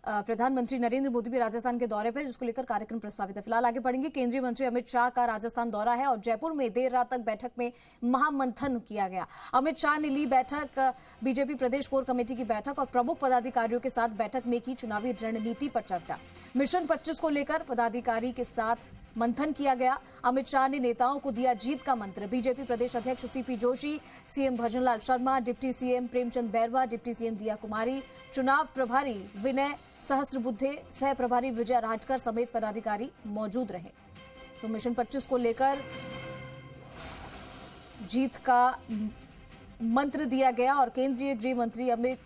प्रधानमंत्री नरेंद्र मोदी भी राजस्थान के दौरे पर, जिसको लेकर कार्यक्रम प्रस्तावित है। फिलहाल आगे बढ़ेंगे। केंद्रीय मंत्री अमित शाह का राजस्थान दौरा है और जयपुर में देर रात तक बैठक में महामंथन किया गया। अमित शाह ने ली बैठक, बीजेपी प्रदेश कोर कमेटी की बैठक और प्रमुख पदाधिकारियों के साथ बैठक में की चुनावी रणनीति पर चर्चा। मिशन 25 को लेकर पदाधिकारी के साथ मंथन किया गया। अमित शाह ने नेताओं को दिया जीत का मंत्र। बीजेपी प्रदेश अध्यक्ष CP Joshi, CM Bhajanlal Sharma, deputy CM Premchand Bairwa, deputy CM दिया कुमारी, चुनाव प्रभारी विनय सहस्त्रबुद्धे, सह प्रभारी विजय राजकर समेत पदाधिकारी मौजूद रहे। तो मिशन 25 को लेकर जीत का मंत्र दिया गया और केंद्रीय गृह मंत्री अमित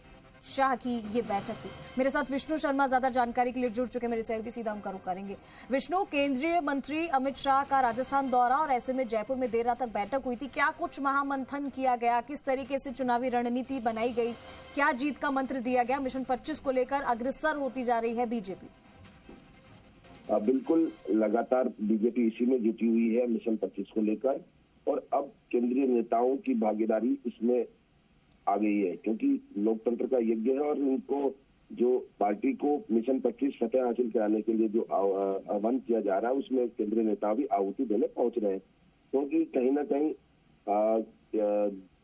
शाह की ये बैठक थी। मेरे साथ विष्णु शर्मा ज्यादा जानकारी के लिए जुड़ चुके हैं, मेरे सहयोगी, सीधा उनका रुख करेंगे। विष्णु, केंद्रीय मंत्री अमित शाह का राजस्थान दौरा और ऐसे में जयपुर में देर रात तक बैठक हुई थी, क्या कुछ महामंथन किया गया, किस तरीके से चुनावी रणनीति बनाई गई, क्या जीत का मंत्र दिया गया? मिशन 25 को लेकर अग्रसर होती जा रही है बीजेपी। बिल्कुल, लगातार बीजेपी इसी में जुटी हुई है मिशन 25 को लेकर, और अब केंद्रीय नेताओं की भागीदारी इसमें आ गई है, क्योंकि लोकतंत्र का यज्ञ है और उनको जो पार्टी को मिशन 25 फतेह हासिल कराने के लिए जो आह्वान किया जा रहा है, उसमें केंद्रीय नेता भी आहुति देने पहुंच रहे हैं। क्योंकि कहीं ना कहीं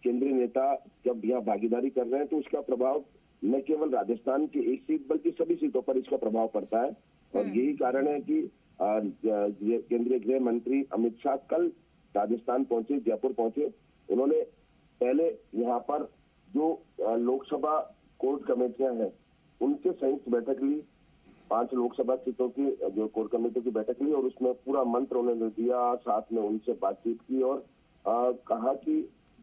केंद्रीय नेता जब यह भागीदारी कर रहे हैं तो उसका प्रभाव न केवल राजस्थान की एक सीट बल्कि सभी सीटों पर इसका प्रभाव पड़ता है। और यही कारण है कि केंद्रीय गृह मंत्री अमित शाह कल राजस्थान पहुंचे, जयपुर पहुंचे। उन्होंने पहले यहाँ पर जो लोकसभा कोर कमेटियां हैं उनके संयुक्त बैठक ली, 5 लोकसभा सीटों की जो कोर कमेटी की बैठक ली और उसमें पूरा मंत्र उन्होंने दिया, साथ में उनसे बातचीत की और कहा कि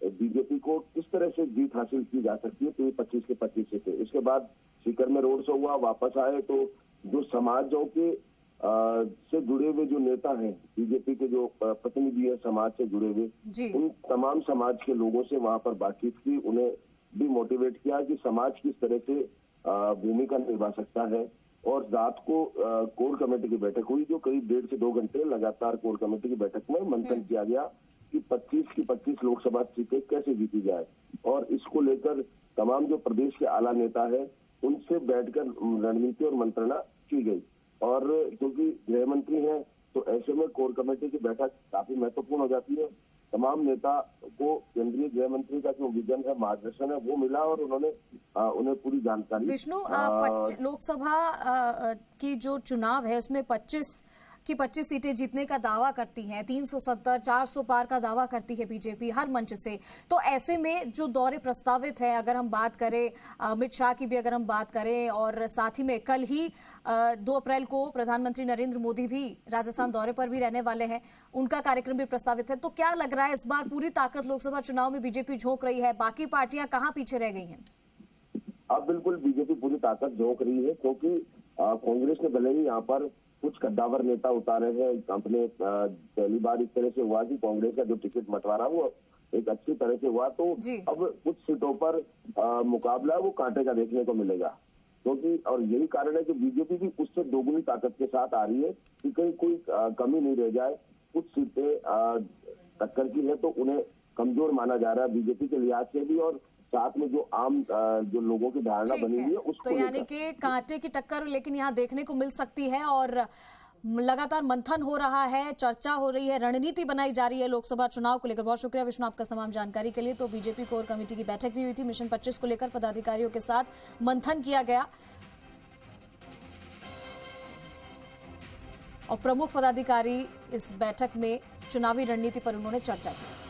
बीजेपी को किस तरह से जीत हासिल की जा सकती है। तो ये 25 के 25 सीटें। इसके बाद सीकर में रोड शो हुआ, वापस आए तो जो समाजों के से जुड़े हुए जो नेता हैं, बीजेपी के जो प्रतिनिधि है समाज से जुड़े हुए, उन तमाम समाज के लोगों से वहां पर बातचीत की, उन्हें भी मोटिवेट किया कि समाज किस तरह से भूमिका निभा सकता है। और रात को कोर कमेटी की बैठक हुई, जो करीब 1.5 से 2 घंटे लगातार कोर कमेटी की बैठक में मंथन किया गया कि 25 की 25 लोकसभा सीटें कैसे जीती जाए। और इसको लेकर तमाम जो प्रदेश के आला नेता है उनसे बैठकर रणनीति और मंत्रणा की गई। और क्योंकि गृह मंत्री हैं तो ऐसे में कोर कमेटी की बैठक काफी महत्वपूर्ण हो जाती है। तमाम नेता को केंद्रीय गृह मंत्री का जो विजन है, मार्गदर्शन है, वो मिला और उन्होंने उन्हें पूरी जानकारी। विष्णु, लोकसभा की जो चुनाव है उसमें 25 की 25 सीटें जीतने का दावा करती हैं, 370 400 पार का दावा करती है बीजेपी हर मंच से। तो ऐसे में जो दौरे प्रस्तावित है, अगर हम बात करें अमित शाह की भी अगर हम बात करें, और साथ ही में कल ही 2 अप्रैल को प्रधानमंत्री नरेंद्र मोदी भी राजस्थान दौरे पर भी रहने वाले हैं, उनका कार्यक्रम भी प्रस्तावित है। तो क्या लग रहा है इस बार पूरी ताकत लोकसभा चुनाव में बीजेपी झोंक रही है, बाकी पार्टियां कहाँ पीछे रह गई हैं? अब बिल्कुल बीजेपी पूरी ताकत झोंक रही है, क्योंकि कांग्रेस ने भले ही यहाँ पर कुछ कद्दावर नेता उतारे हैं। अपने पहली बार इस तरह से हुआ कि कांग्रेस का जो टिकट बंटवारा वो एक अच्छी तरह से हुआ, तो अब कुछ सीटों पर मुकाबला वो कांटे का देखने को मिलेगा। क्योंकि और यही कारण है कि बीजेपी भी उससे दोगुनी ताकत के साथ आ रही है कि कहीं कोई कमी नहीं रह जाए। कुछ सीटें टक्कर की है तो उन्हें कमजोर माना जा रहा है बीजेपी के लिहाज से भी, और साथ में जो आम जो लोगों की धारणा बनी हुई है उसको, तो यानी कि कांटे की टक्कर लेकिन यहाँ देखने को मिल सकती है। और लगातार मंथन हो रहा है, चर्चा हो रही है, रणनीति बनाई जा रही है लोकसभा चुनाव को लेकर। बहुत शुक्रिया विष्णु आपका तमाम जानकारी के लिए। तो बीजेपी कोर कमेटी की बैठक भी हुई थी, मिशन 25 को लेकर पदाधिकारियों के साथ मंथन किया गया और प्रमुख पदाधिकारी इस बैठक में चुनावी रणनीति पर उन्होंने चर्चा की।